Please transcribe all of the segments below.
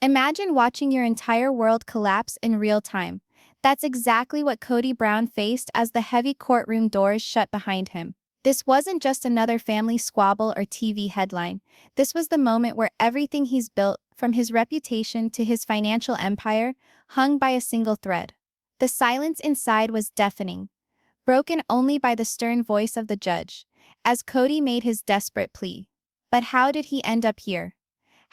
Imagine watching your entire world collapse in real time. That's exactly what Kody Brown faced as the heavy courtroom doors shut behind him. This wasn't just another family squabble or TV headline. This was the moment where everything he's built, from his reputation to his financial empire, hung by a single thread. The silence inside was deafening, broken only by the stern voice of the judge, as Kody made his desperate plea. But how did he end up here?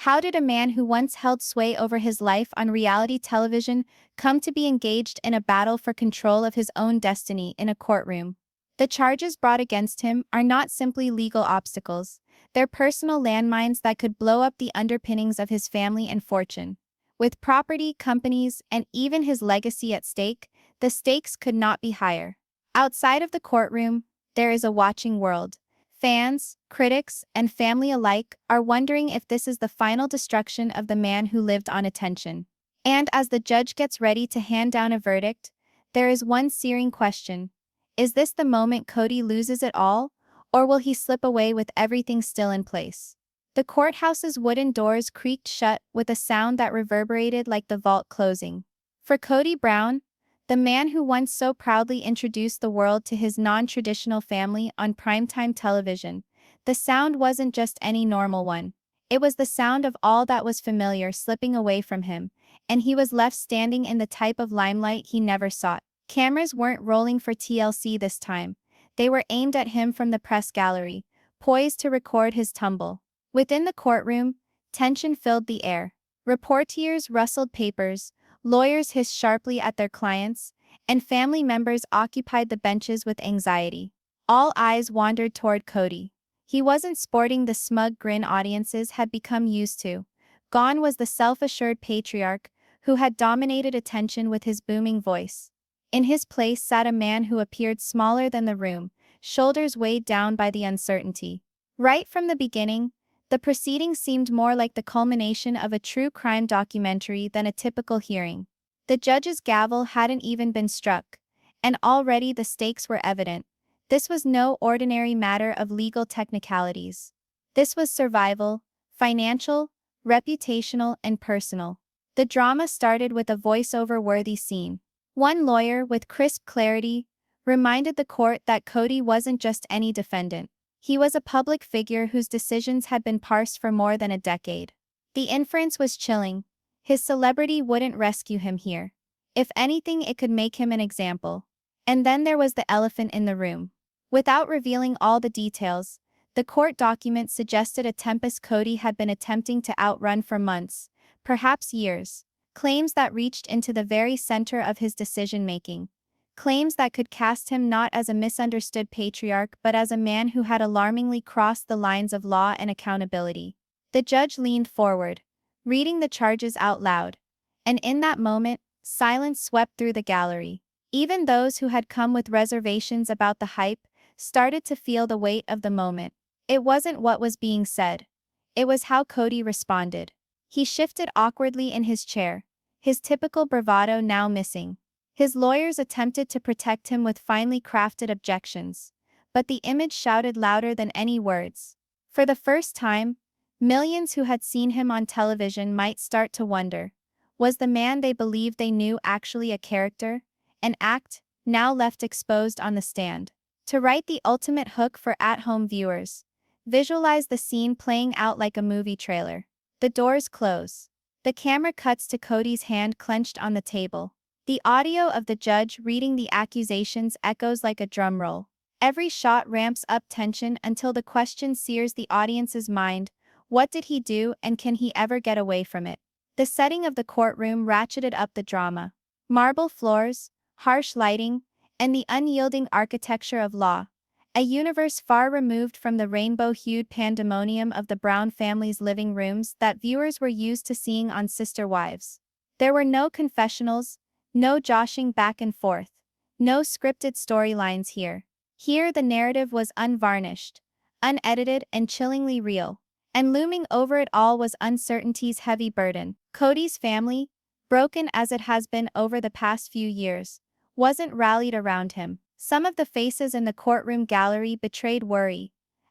How did a man who once held sway over his life on reality television come to be engaged in a battle for control of his own destiny in a courtroom? The charges brought against him are not simply legal obstacles, they're personal landmines that could blow up the underpinnings of his family and fortune. With property, companies, and even his legacy at stake, the stakes could not be higher. Outside of the courtroom, there is a watching world. Fans, critics, and family alike are wondering if this is the final destruction of the man who lived on attention. And as the judge gets ready to hand down a verdict, there is one searing question. Is this the moment Kody loses it all, or will he slip away with everything still in place? The courthouse's wooden doors creaked shut with a sound that reverberated like the vault closing. For Kody Brown, the man who once so proudly introduced the world to his non-traditional family on primetime television, the sound wasn't just any normal one. It was the sound of all that was familiar slipping away from him, and he was left standing in the type of limelight he never sought. Cameras weren't rolling for TLC this time. They were aimed at him from the press gallery, poised to record his tumble. Within the courtroom, tension filled the air. Reporters rustled papers, lawyers hissed sharply at their clients, and family members occupied the benches with anxiety. All eyes wandered toward Kody. He wasn't sporting the smug grin audiences had become used to. Gone was the self-assured patriarch who had dominated attention with his booming voice. In his place sat a man who appeared smaller than the room, shoulders weighed down by the uncertainty. Right from the beginning, the proceedings seemed more like the culmination of a true crime documentary than a typical hearing. The judge's gavel hadn't even been struck, and already the stakes were evident. This was no ordinary matter of legal technicalities. This was survival, financial, reputational, and personal. The drama started with a voiceover-worthy scene. One lawyer, with crisp clarity, reminded the court that Kody wasn't just any defendant. He was a public figure whose decisions had been parsed for more than a decade. The inference was chilling. His celebrity wouldn't rescue him here. If anything, it could make him an example. And then there was the elephant in the room. Without revealing all the details, the court document suggested a tempest Kody had been attempting to outrun for months, perhaps years. Claims that reached into the very center of his decision-making. Claims that could cast him not as a misunderstood patriarch but as a man who had alarmingly crossed the lines of law and accountability. The judge leaned forward, reading the charges out loud. And in that moment, silence swept through the gallery. Even those who had come with reservations about the hype started to feel the weight of the moment. It wasn't what was being said. It was how Kody responded. He shifted awkwardly in his chair, his typical bravado now missing. His lawyers attempted to protect him with finely crafted objections, but the image shouted louder than any words. For the first time, millions who had seen him on television might start to wonder, was the man they believed they knew actually a character, an act, now left exposed on the stand? To write the ultimate hook for at-home viewers, visualize the scene playing out like a movie trailer. The doors close. The camera cuts to Kody's hand clenched on the table. The audio of the judge reading the accusations echoes like a drum roll. Every shot ramps up tension until the question sears the audience's mind: what did he do, and can he ever get away from it? The setting of the courtroom ratcheted up the drama. Marble floors, harsh lighting, and the unyielding architecture of law. A universe far removed from the rainbow-hued pandemonium of the Brown family's living rooms that viewers were used to seeing on Sister Wives. There were no confessionals, no joshing back and forth. No scripted storylines here. Here the narrative was unvarnished, unedited, and chillingly real. And looming over it all was uncertainty's heavy burden. Kody's family, broken as it has been over the past few years, wasn't rallied around him. Some of the faces in the courtroom gallery betrayed worry,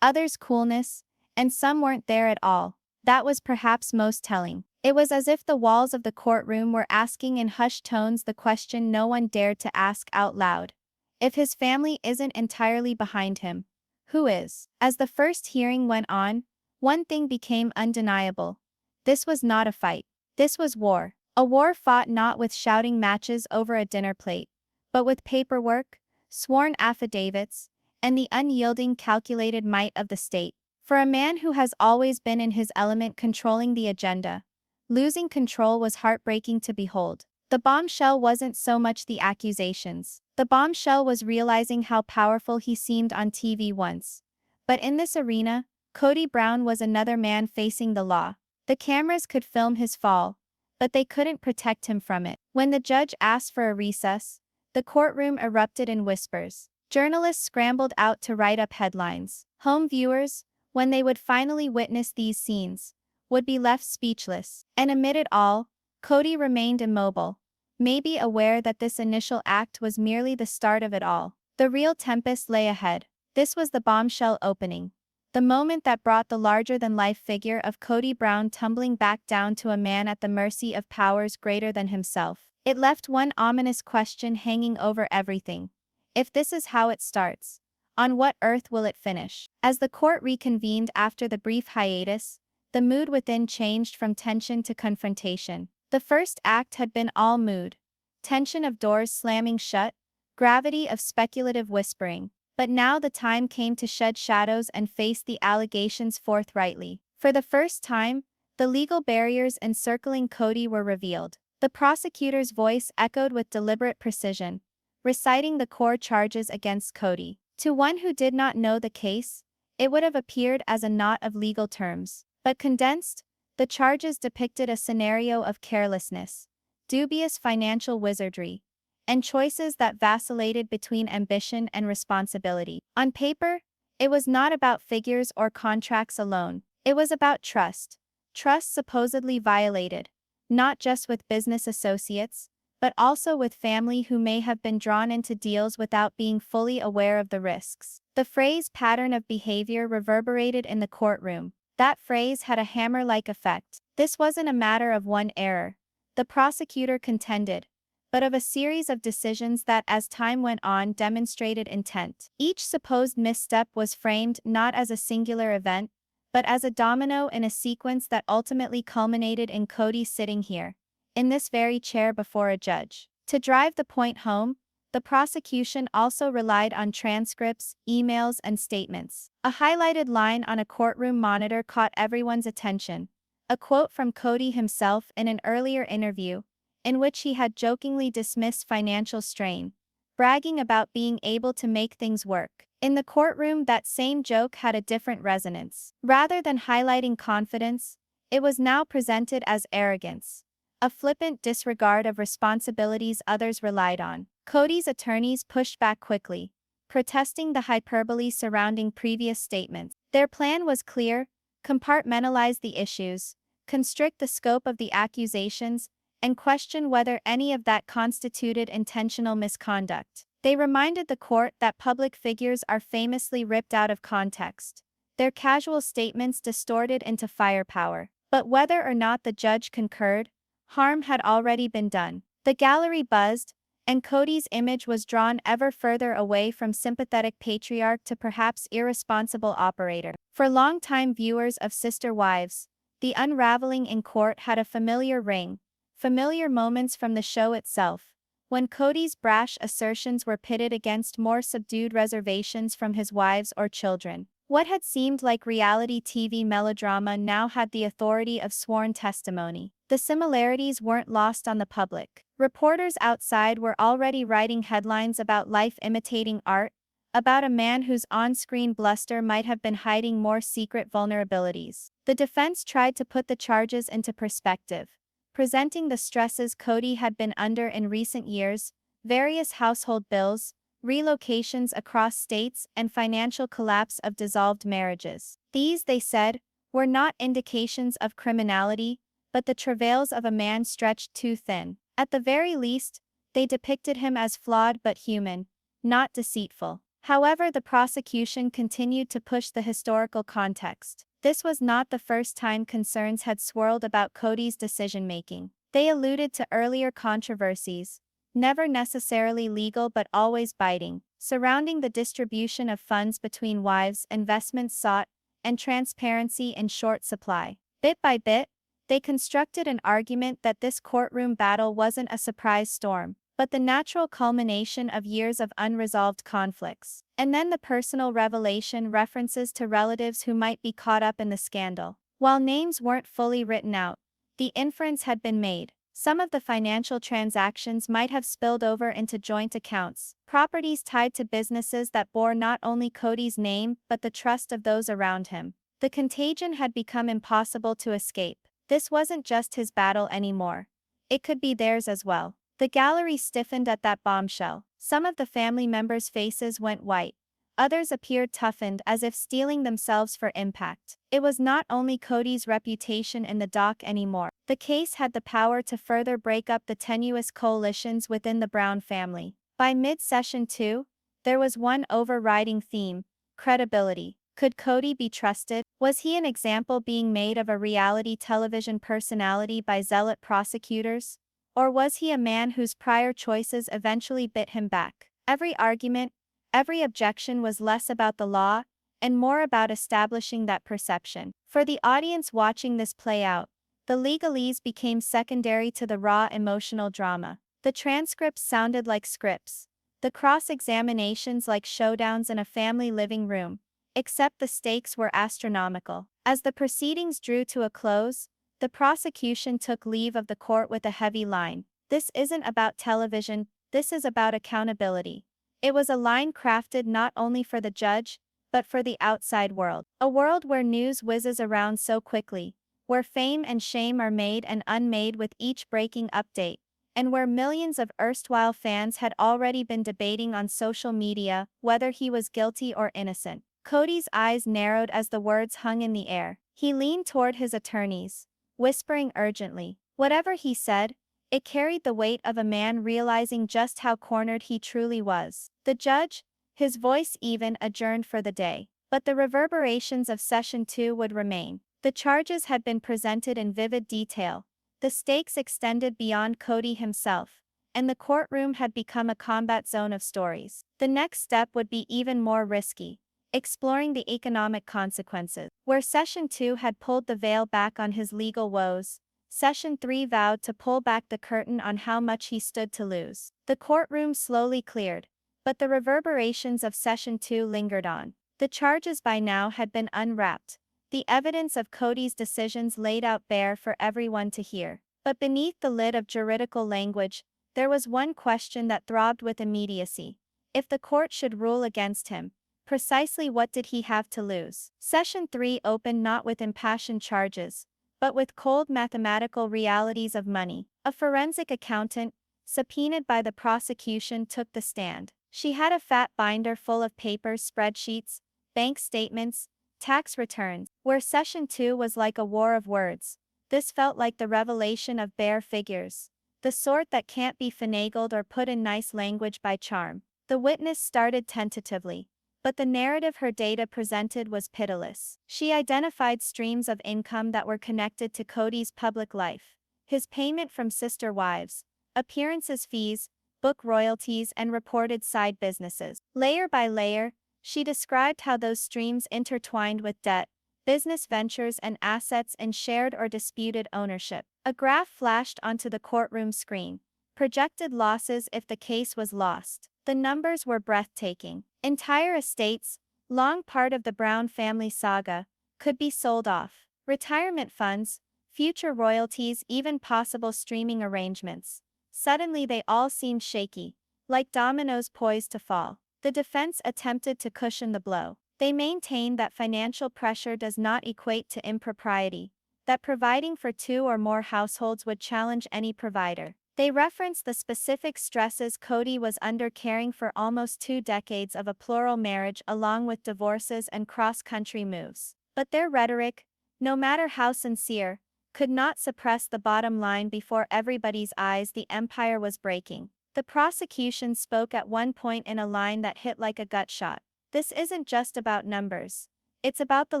others coolness, and some weren't there at all. That was perhaps most telling. It was as if the walls of the courtroom were asking in hushed tones the question no one dared to ask out loud. If his family isn't entirely behind him, who is? As the first hearing went on, one thing became undeniable. This was not a fight. This was war. A war fought not with shouting matches over a dinner plate, but with paperwork, sworn affidavits, and the unyielding calculated might of the state. For a man who has always been in his element controlling the agenda, losing control was heartbreaking to behold. The bombshell wasn't so much the accusations. The bombshell was realizing how powerful he seemed on TV once. But in this arena, Kody Brown was another man facing the law. The cameras could film his fall, but they couldn't protect him from it. When the judge asked for a recess, the courtroom erupted in whispers. Journalists scrambled out to write up headlines. Home viewers, when they would finally witness these scenes, would be left speechless. And amid it all, Kody remained immobile, maybe aware that this initial act was merely the start of it all. The real tempest lay ahead. This was the bombshell opening. The moment that brought the larger-than-life figure of Kody Brown tumbling back down to a man at the mercy of powers greater than himself. It left one ominous question hanging over everything. If this is how it starts, on what earth will it finish? As the court reconvened after the brief hiatus, the mood within changed from tension to confrontation. The first act had been all mood. Tension of doors slamming shut, gravity of speculative whispering. But now the time came to shed shadows and face the allegations forthrightly. For the first time, the legal barriers encircling Kody were revealed. The prosecutor's voice echoed with deliberate precision, reciting the core charges against Kody. To one who did not know the case, it would have appeared as a knot of legal terms. But condensed, the charges depicted a scenario of carelessness, dubious financial wizardry, and choices that vacillated between ambition and responsibility. On paper, it was not about figures or contracts alone. It was about trust. Trust supposedly violated, not just with business associates, but also with family who may have been drawn into deals without being fully aware of the risks. The phrase pattern of behavior reverberated in the courtroom. That phrase had a hammer-like effect. This wasn't a matter of one error, the prosecutor contended, but of a series of decisions that as time went on demonstrated intent. Each supposed misstep was framed not as a singular event, but as a domino in a sequence that ultimately culminated in Kody sitting here, in this very chair before a judge. To drive the point home, the prosecution also relied on transcripts, emails, and statements. A highlighted line on a courtroom monitor caught everyone's attention. A quote from Kody himself in an earlier interview, in which he had jokingly dismissed financial strain, bragging about being able to make things work. In the courtroom, that same joke had a different resonance. Rather than highlighting confidence, it was now presented as arrogance, a flippant disregard of responsibilities others relied on. Kody's attorneys pushed back quickly, protesting the hyperbole surrounding previous statements. Their plan was clear: compartmentalize the issues, constrict the scope of the accusations, and question whether any of that constituted intentional misconduct. They reminded the court that public figures are famously ripped out of context, their casual statements distorted into firepower. But whether or not the judge concurred, harm had already been done. The gallery buzzed, and Kody's image was drawn ever further away from sympathetic patriarch to perhaps irresponsible operator. For longtime viewers of Sister Wives, the unraveling in court had a familiar ring, familiar moments from the show itself, when Kody's brash assertions were pitted against more subdued reservations from his wives or children. What had seemed like reality TV melodrama now had the authority of sworn testimony. The similarities weren't lost on the public. Reporters outside were already writing headlines about life imitating art, about a man whose on-screen bluster might have been hiding more secret vulnerabilities. The defense tried to put the charges into perspective, presenting the stresses Kody had been under in recent years, various household bills, relocations across states, and financial collapse of dissolved marriages. These, they said, were not indications of criminality, but the travails of a man stretched too thin. At the very least, they depicted him as flawed but human, not deceitful. However, the prosecution continued to push the historical context. This was not the first time concerns had swirled about Kody's decision-making. They alluded to earlier controversies, never necessarily legal but always biting, surrounding the distribution of funds between wives, investments sought, and transparency in short supply. Bit by bit, they constructed an argument that this courtroom battle wasn't a surprise storm, but the natural culmination of years of unresolved conflicts. And then the personal revelation references to relatives who might be caught up in the scandal. While names weren't fully written out, the inference had been made. Some of the financial transactions might have spilled over into joint accounts, properties tied to businesses that bore not only Kody's name but the trust of those around him. The contagion had become impossible to escape. This wasn't just his battle anymore. It could be theirs as well. The gallery stiffened at that bombshell. Some of the family members' faces went white. Others appeared toughened as if steeling themselves for impact. It was not only Kody's reputation in the dock anymore. The case had the power to further break up the tenuous coalitions within the Brown family. By mid-session 2, there was one overriding theme: credibility. Could Kody be trusted? Was he an example being made of a reality television personality by zealot prosecutors? Or was he a man whose prior choices eventually bit him back? Every argument, every objection was less about the law and more about establishing that perception. For the audience watching this play out, the legalese became secondary to the raw emotional drama. The transcripts sounded like scripts, the cross-examinations like showdowns in a family living room, except the stakes were astronomical. As the proceedings drew to a close, the prosecution took leave of the court with a heavy line. This isn't about television, this is about accountability. It was a line crafted not only for the judge, but for the outside world. A world where news whizzes around so quickly, where fame and shame are made and unmade with each breaking update, and where millions of erstwhile fans had already been debating on social media whether he was guilty or innocent. Kody's eyes narrowed as the words hung in the air. He leaned toward his attorneys, whispering urgently. Whatever he said, it carried the weight of a man realizing just how cornered he truly was. The judge, his voice even, adjourned for the day. But the reverberations of Session 2 would remain. The charges had been presented in vivid detail. The stakes extended beyond Kody himself, and the courtroom had become a combat zone of stories. The next step would be even more risky: exploring the economic consequences. Where Session 2 had pulled the veil back on his legal woes, Session 3 vowed to pull back the curtain on how much he stood to lose. The courtroom slowly cleared, but the reverberations of Session 2 lingered on. The charges by now had been unwrapped, the evidence of Kody's decisions laid out bare for everyone to hear. But beneath the lid of juridical language, there was one question that throbbed with immediacy. If the court should rule against him, precisely what did he have to lose? Session 3 opened not with impassioned charges, but with cold mathematical realities of money. A forensic accountant, subpoenaed by the prosecution, took the stand. She had a fat binder full of papers, spreadsheets, bank statements, tax returns. Where Session 2 was like a war of words, this felt like the revelation of bare figures, the sort that can't be finagled or put in nice language by charm. The witness started tentatively, but the narrative her data presented was pitiless. She identified streams of income that were connected to Kody's public life: his payment from sister wives, appearances fees, book royalties, and reported side businesses. Layer by layer, she described how those streams intertwined with debt, business ventures, and assets in shared or disputed ownership. A graph flashed onto the courtroom screen: projected losses if the case was lost. The numbers were breathtaking. Entire estates, long part of the Brown family saga, could be sold off. Retirement funds, future royalties, even possible streaming arrangements. Suddenly they all seemed shaky, like dominoes poised to fall. The defense attempted to cushion the blow. They maintained that financial pressure does not equate to impropriety, that providing for two or more households would challenge any provider. They referenced the specific stresses Kody was under, caring for almost 2 decades of a plural marriage along with divorces and cross-country moves. But their rhetoric, no matter how sincere, could not suppress the bottom line before everybody's eyes: the empire was breaking. The prosecution spoke at one point in a line that hit like a gut shot. This isn't just about numbers. It's about the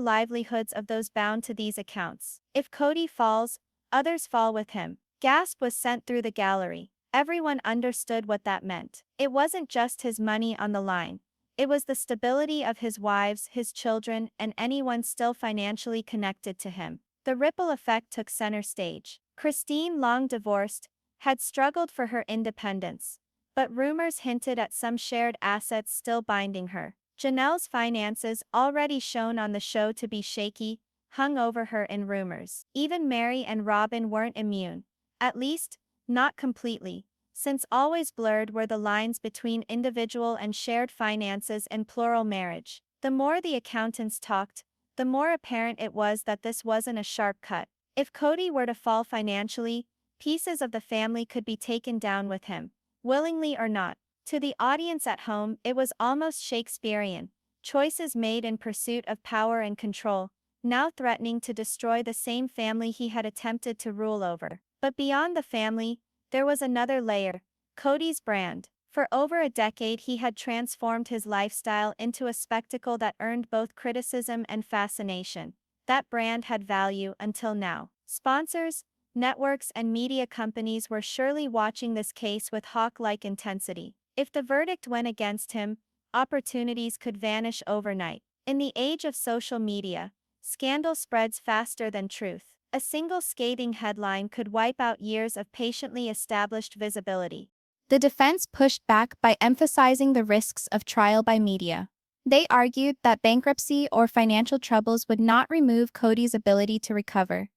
livelihoods of those bound to these accounts. If Kody falls, others fall with him. Gasp was sent through the gallery. Everyone understood what that meant. It wasn't just his money on the line. It was the stability of his wives, his children, and anyone still financially connected to him. The ripple effect took center stage. Christine, long divorced, had struggled for her independence, but rumors hinted at some shared assets still binding her. Janelle's finances, already shown on the show to be shaky, hung over her in rumors. Even Mary and Robin weren't immune. At least, not completely, since always blurred were the lines between individual and shared finances in plural marriage. The more the accountants talked, the more apparent it was that this wasn't a sharp cut. If Kody were to fall financially, pieces of the family could be taken down with him, willingly or not. To the audience at home, it was almost Shakespearean. Choices made in pursuit of power and control, now threatening to destroy the same family he had attempted to rule over. But beyond the family, there was another layer: Kody's brand. For over a decade, he had transformed his lifestyle into a spectacle that earned both criticism and fascination. That brand had value until now. Sponsors, networks, and media companies were surely watching this case with hawk-like intensity. If the verdict went against him, opportunities could vanish overnight. In the age of social media, scandal spreads faster than truth. A single scathing headline could wipe out years of patiently established visibility. The defense pushed back by emphasizing the risks of trial by media. They argued that bankruptcy or financial troubles would not remove Kody's ability to recover,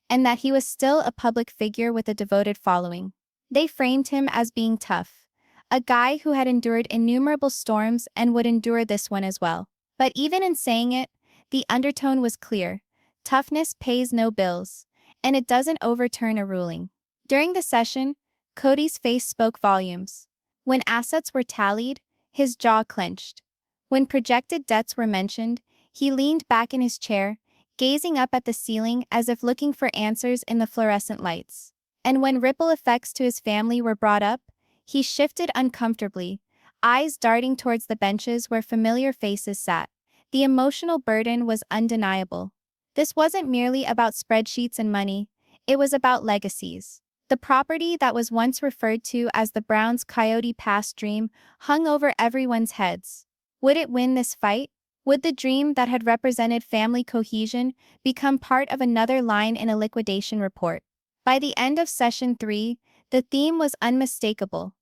and that he was still a public figure with a devoted following. They framed him as being tough, a guy who had endured innumerable storms and would endure this one as well. But even in saying it, the undertone was clear: toughness pays no bills, and it doesn't overturn a ruling. During the session, Kody's face spoke volumes. When assets were tallied, his jaw clenched. When projected debts were mentioned, he leaned back in his chair, gazing up at the ceiling as if looking for answers in the fluorescent lights. And when ripple effects to his family were brought up, he shifted uncomfortably, eyes darting towards the benches where familiar faces sat. The emotional burden was undeniable. This wasn't merely about spreadsheets and money, it was about legacies. The property that was once referred to as the Browns' Coyote Pass dream hung over everyone's heads. Would it win this fight? Would the dream that had represented family cohesion become part of another line in a liquidation report? By the end of Session 3, the theme was unmistakable.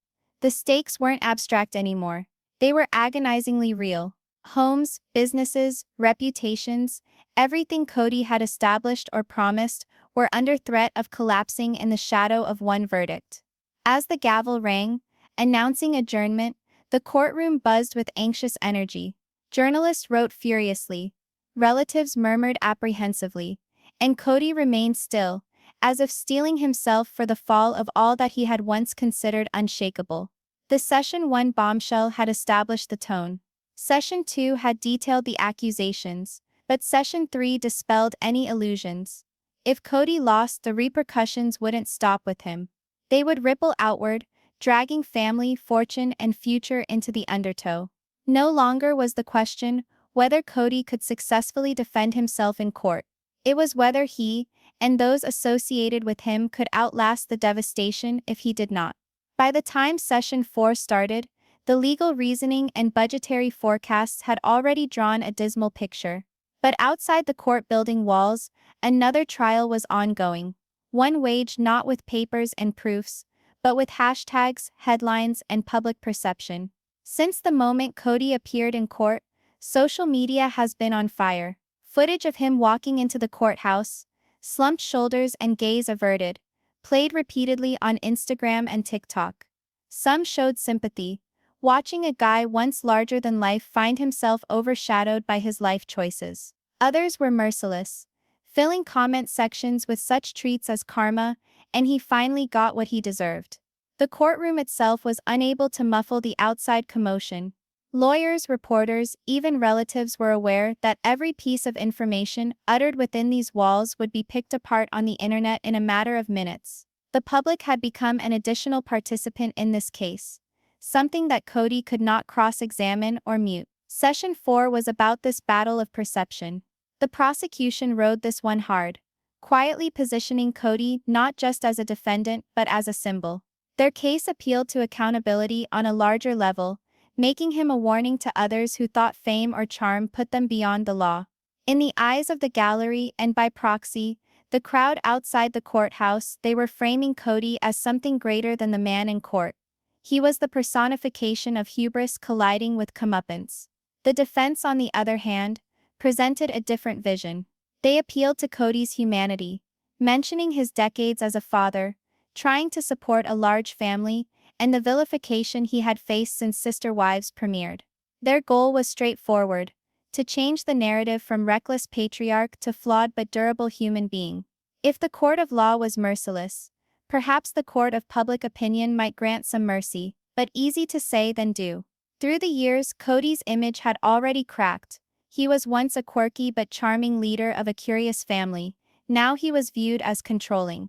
The stakes weren't abstract anymore. They were agonizingly real. Homes, businesses, reputations, everything Kody had established or promised were under threat of collapsing in the shadow of one verdict. As the gavel rang, announcing adjournment, the courtroom buzzed with anxious energy. Journalists wrote furiously. Relatives murmured apprehensively. And Kody remained still, as if steeling himself for the fall of all that he had once considered unshakable. The Session 1 bombshell had established the tone. Session 2 had detailed the accusations, but Session 3 dispelled any illusions. If Kody lost, the repercussions wouldn't stop with him. They would ripple outward, dragging family, fortune, and future into the undertow. No longer was the question whether Kody could successfully defend himself in court. It was whether he, and those associated with him, could outlast the devastation if he did not. By the time Session 4 started, the legal reasoning and budgetary forecasts had already drawn a dismal picture. But outside the court building walls, another trial was ongoing. One waged not with papers and proofs, but with hashtags, headlines, and public perception. Since the moment Kody appeared in court, social media has been on fire. Footage of him walking into the courthouse, slumped shoulders and gaze averted, played repeatedly on Instagram and TikTok. Some showed sympathy, watching a guy once larger than life find himself overshadowed by his life choices. Others were merciless, filling comment sections with such treats as karma, and he finally got what he deserved. The courtroom itself was unable to muffle the outside commotion. Lawyers, reporters, even relatives were aware that every piece of information uttered within these walls would be picked apart on the internet in a matter of minutes. The public had become an additional participant in this case, something that Kody could not cross-examine or mute. Session 4 was about this battle of perception. The prosecution rode this one hard, quietly positioning Kody not just as a defendant but as a symbol. Their case appealed to accountability on a larger level, making him a warning to others who thought fame or charm put them beyond the law. In the eyes of the gallery and by proxy, the crowd outside the courthouse, they were framing Kody as something greater than the man in court. He was the personification of hubris colliding with comeuppance. The defense, on the other hand, presented a different vision. They appealed to Kody's humanity, mentioning his decades as a father, trying to support a large family, and the vilification he had faced since Sister Wives premiered. Their goal was straightforward: to change the narrative from reckless patriarch to flawed but durable human being. If the court of law was merciless, perhaps the court of public opinion might grant some mercy, but easy to say than do. Through the years, Kody's image had already cracked. He was once a quirky but charming leader of a curious family. Now he was viewed as controlling,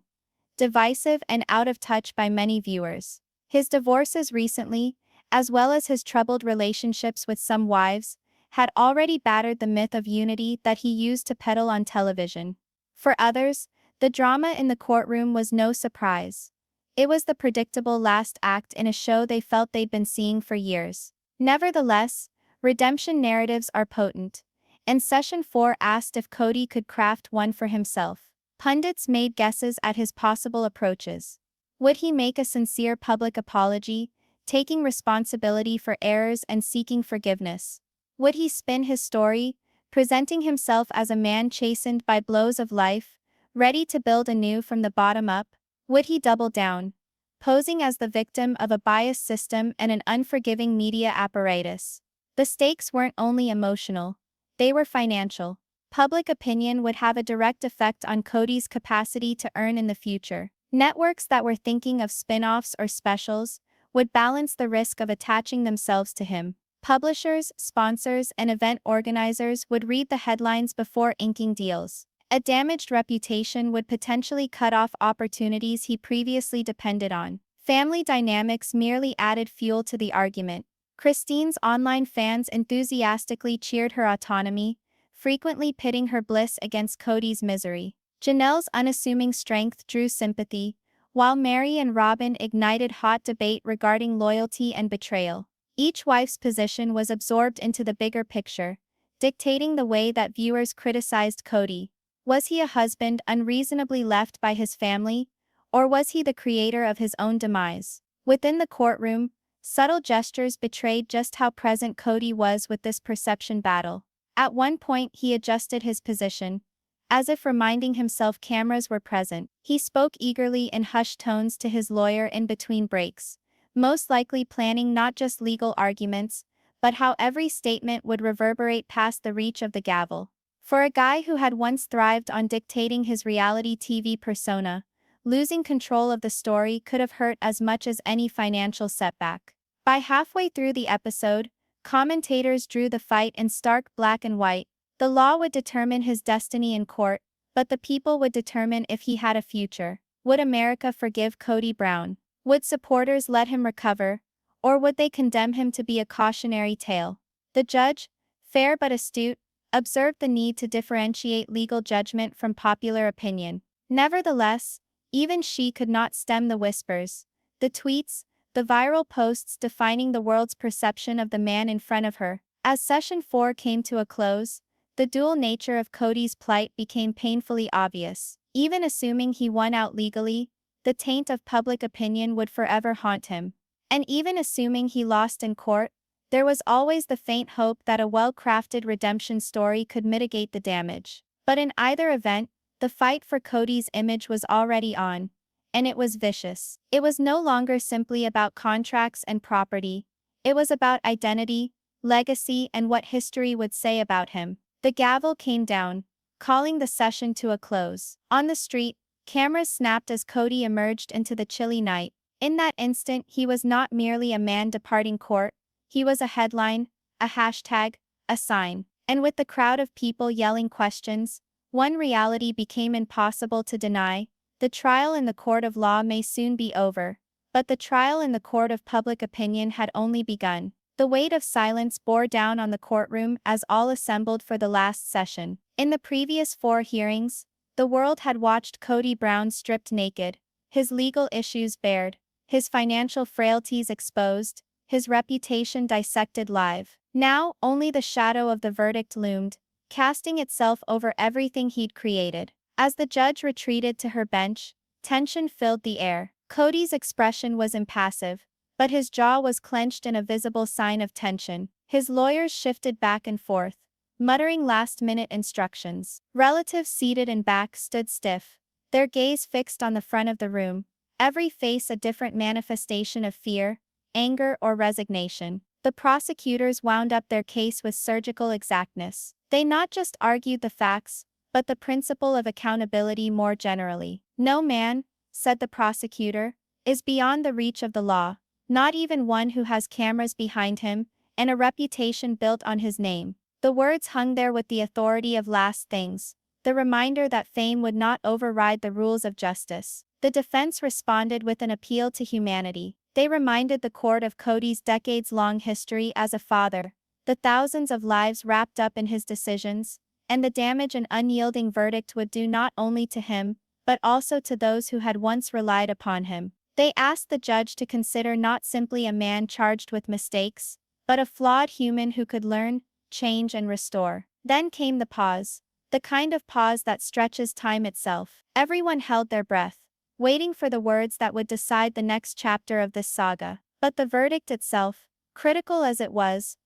divisive, and out of touch by many viewers. His divorces recently, as well as his troubled relationships with some wives, had already battered the myth of unity that he used to peddle on television. For others, the drama in the courtroom was no surprise. It was the predictable last act in a show they felt they'd been seeing for years. Nevertheless, redemption narratives are potent, and Session 4 asked if Kody could craft one for himself. Pundits made guesses at his possible approaches. Would he make a sincere public apology, taking responsibility for errors and seeking forgiveness? Would he spin his story, presenting himself as a man chastened by blows of life, ready to build anew from the bottom up? Would he double down, posing as the victim of a biased system and an unforgiving media apparatus? The stakes weren't only emotional, they were financial. Public opinion would have a direct effect on Kody's capacity to earn in the future. Networks that were thinking of spin-offs or specials would balance the risk of attaching themselves to him. Publishers, sponsors, and event organizers would read the headlines before inking deals. A damaged reputation would potentially cut off opportunities he previously depended on. Family dynamics merely added fuel to the argument. Christine's online fans enthusiastically cheered her autonomy, frequently pitting her bliss against Kody's misery. Janelle's unassuming strength drew sympathy, while Mary and Robin ignited hot debate regarding loyalty and betrayal. Each wife's position was absorbed into the bigger picture, dictating the way that viewers criticized Kody. Was he a husband unreasonably left by his family, or was he the creator of his own demise? Within the courtroom, subtle gestures betrayed just how present Kody was with this perception battle. At one point he adjusted his position, as if reminding himself cameras were present. He spoke eagerly in hushed tones to his lawyer in between breaks, most likely planning not just legal arguments, but how every statement would reverberate past the reach of the gavel. For a guy who had once thrived on dictating his reality TV persona, losing control of the story could have hurt as much as any financial setback. By halfway through the episode, commentators drew the fight in stark black and white. The law would determine his destiny in court, but the people would determine if he had a future. Would America forgive Kody Brown? Would supporters let him recover, or would they condemn him to be a cautionary tale? The judge, fair but astute, observed the need to differentiate legal judgment from popular opinion. Nevertheless, even she could not stem the whispers, the tweets, the viral posts defining the world's perception of the man in front of her. As Session 4 came to a close, the dual nature of Kody's plight became painfully obvious. Even assuming he won out legally, the taint of public opinion would forever haunt him. And even assuming he lost in court, there was always the faint hope that a well-crafted redemption story could mitigate the damage. But in either event, the fight for Kody's image was already on, and it was vicious. It was no longer simply about contracts and property. It was about identity, legacy, and what history would say about him. The gavel came down, calling the session to a close. On the street, cameras snapped as Kody emerged into the chilly night. In that instant, he was not merely a man departing court. He was a headline, a hashtag, a sign. And with the crowd of people yelling questions, one reality became impossible to deny. The trial in the court of law may soon be over, but the trial in the court of public opinion had only begun. The weight of silence bore down on the courtroom as all assembled for the last session. In the previous 4 hearings, the world had watched Kody Brown stripped naked, his legal issues bared, his financial frailties exposed, his reputation dissected live. Now, only the shadow of the verdict loomed, casting itself over everything he'd created. As the judge retreated to her bench, tension filled the air. Kody's expression was impassive, but his jaw was clenched in a visible sign of tension. His lawyers shifted back and forth, muttering last-minute instructions. Relatives seated in back stood stiff, their gaze fixed on the front of the room, every face a different manifestation of fear, anger, or resignation. The prosecutors wound up their case with surgical exactness. They not just argued the facts, but the principle of accountability more generally. "No man," said the prosecutor, "is beyond the reach of the law, not even one who has cameras behind him and a reputation built on his name." The words hung there with the authority of last things, the reminder that fame would not override the rules of justice. The defense responded with an appeal to humanity. They reminded the court of Kody's decades-long history as a father, the thousands of lives wrapped up in his decisions, and the damage an unyielding verdict would do not only to him, but also to those who had once relied upon him. They asked the judge to consider not simply a man charged with mistakes, but a flawed human who could learn, change, and restore. Then came the pause, the kind of pause that stretches time itself. Everyone held their breath, waiting for the words that would decide the next chapter of this saga. But the verdict itself, critical as it was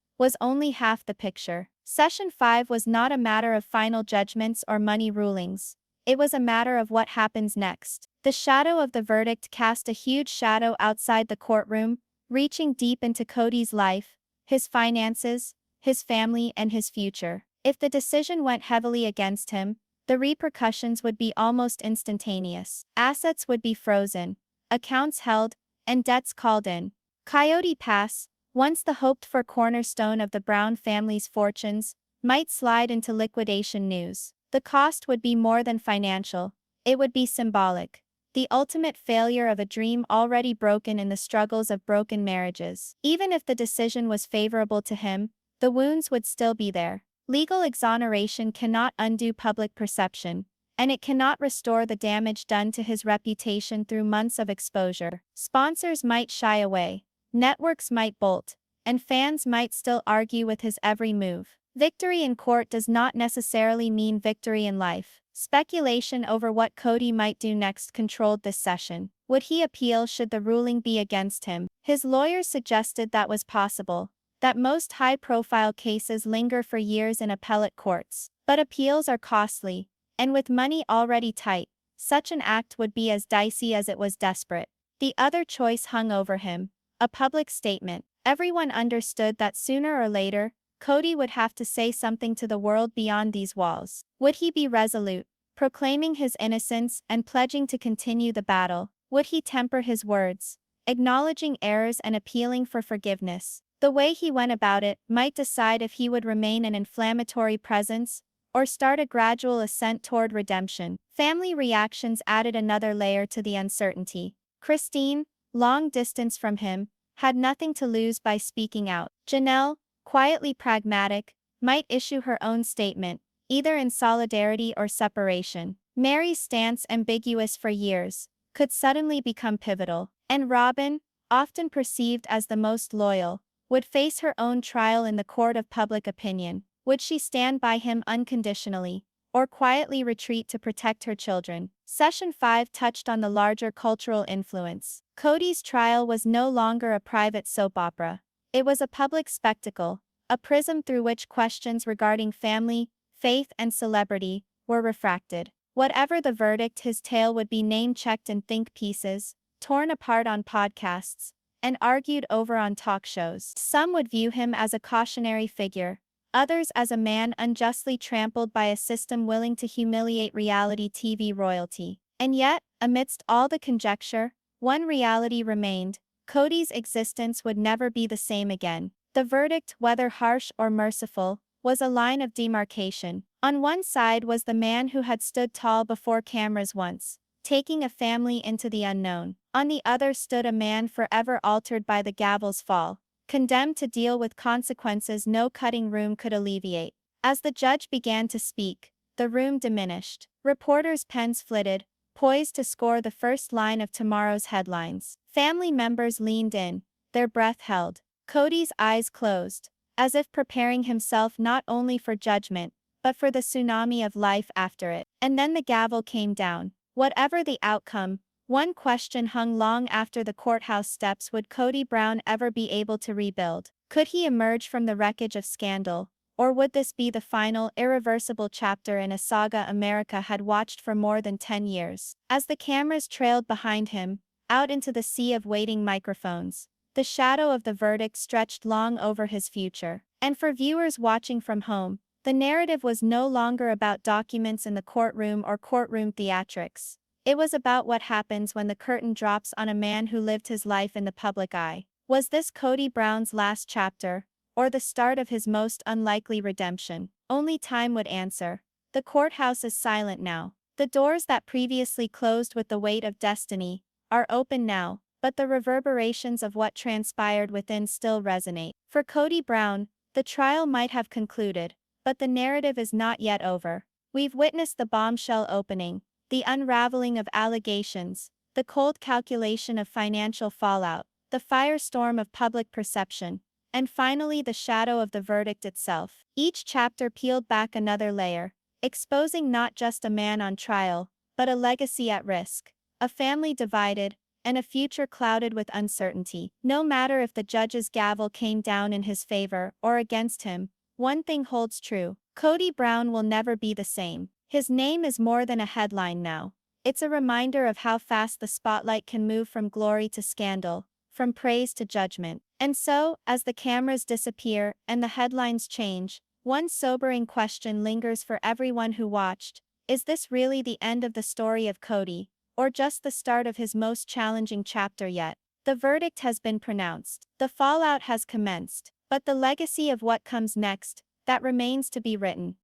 only half the picture. Session 5 was not a matter of final judgments or money rulings. It was a matter of what happens next. The shadow of the verdict cast a huge shadow outside the courtroom, reaching deep into Kody's life, his finances, his family, and his future. If the decision went heavily against him, the repercussions would be almost instantaneous. Assets would be frozen, accounts held, and debts called in. Coyote Pass, once the hoped-for cornerstone of the Brown family's fortunes, might slide into liquidation news. The cost would be more than financial, it would be symbolic. The ultimate failure of a dream already broken in the struggles of broken marriages. Even if the decision was favorable to him, the wounds would still be there. Legal exoneration cannot undo public perception, and it cannot restore the damage done to his reputation through months of exposure. Sponsors might shy away, networks might bolt, and fans might still argue with his every move. Victory in court does not necessarily mean victory in life. Speculation over what Kody might do next controlled this session. Would he appeal should the ruling be against him? His lawyers suggested that was possible, that most high-profile cases linger for years in appellate courts. But appeals are costly, and with money already tight, such an act would be as dicey as it was desperate. The other choice hung over him, a public statement. Everyone understood that sooner or later, Kody would have to say something to the world beyond these walls. Would he be resolute, proclaiming his innocence and pledging to continue the battle? Would he temper his words, acknowledging errors and appealing for forgiveness? The way he went about it might decide if he would remain an inflammatory presence or start a gradual ascent toward redemption. Family reactions added another layer to the uncertainty. Christine, long distance from him, had nothing to lose by speaking out. Janelle, quietly pragmatic, might issue her own statement, either in solidarity or separation. Mary's stance, ambiguous for years, could suddenly become pivotal. And Robin, often perceived as the most loyal, would face her own trial in the court of public opinion. Would she stand by him unconditionally, or quietly retreat to protect her children? Session 5 touched on the larger cultural influence. Kody's trial was no longer a private soap opera. It was a public spectacle, a prism through which questions regarding family, faith, and celebrity were refracted. Whatever the verdict, his tale would be name-checked in think pieces, torn apart on podcasts, and argued over on talk shows. Some would view him as a cautionary figure, others as a man unjustly trampled by a system willing to humiliate reality TV royalty. And yet, amidst all the conjecture, one reality remained: Kody's existence would never be the same again. The verdict, whether harsh or merciful, was a line of demarcation. On one side was the man who had stood tall before cameras once, taking a family into the unknown. On the other stood a man forever altered by the gavel's fall, condemned to deal with consequences no cutting room could alleviate. As the judge began to speak, the room diminished. Reporters' pens flitted, poised to score the first line of tomorrow's headlines. Family members leaned in, their breath held. Kody's eyes closed, as if preparing himself not only for judgment, but for the tsunami of life after it. And then the gavel came down. Whatever the outcome, one question hung long after the courthouse steps: would Kody Brown ever be able to rebuild? Could he emerge from the wreckage of scandal? Or would this be the final, irreversible chapter in a saga America had watched for more than 10 years? As the cameras trailed behind him, out into the sea of waiting microphones, the shadow of the verdict stretched long over his future. And for viewers watching from home, the narrative was no longer about documents in the courtroom or courtroom theatrics. It was about what happens when the curtain drops on a man who lived his life in the public eye. Was this Kody Brown's last chapter, or the start of his most unlikely redemption? Only time would answer. The courthouse is silent now. The doors that previously closed with the weight of destiny are open now, but the reverberations of what transpired within still resonate. For Kody Brown, the trial might have concluded, but the narrative is not yet over. We've witnessed the bombshell opening, the unraveling of allegations, the cold calculation of financial fallout, the firestorm of public perception, and finally the shadow of the verdict itself. Each chapter peeled back another layer, exposing not just a man on trial, but a legacy at risk, a family divided, and a future clouded with uncertainty. No matter if the judge's gavel came down in his favor or against him, one thing holds true: Kody Brown will never be the same. His name is more than a headline now. It's a reminder of how fast the spotlight can move from glory to scandal, from praise to judgment. And so, as the cameras disappear and the headlines change, one sobering question lingers for everyone who watched: is this really the end of the story of Kody, or just the start of his most challenging chapter yet? The verdict has been pronounced. The fallout has commenced. But the legacy of what comes next, that remains to be written.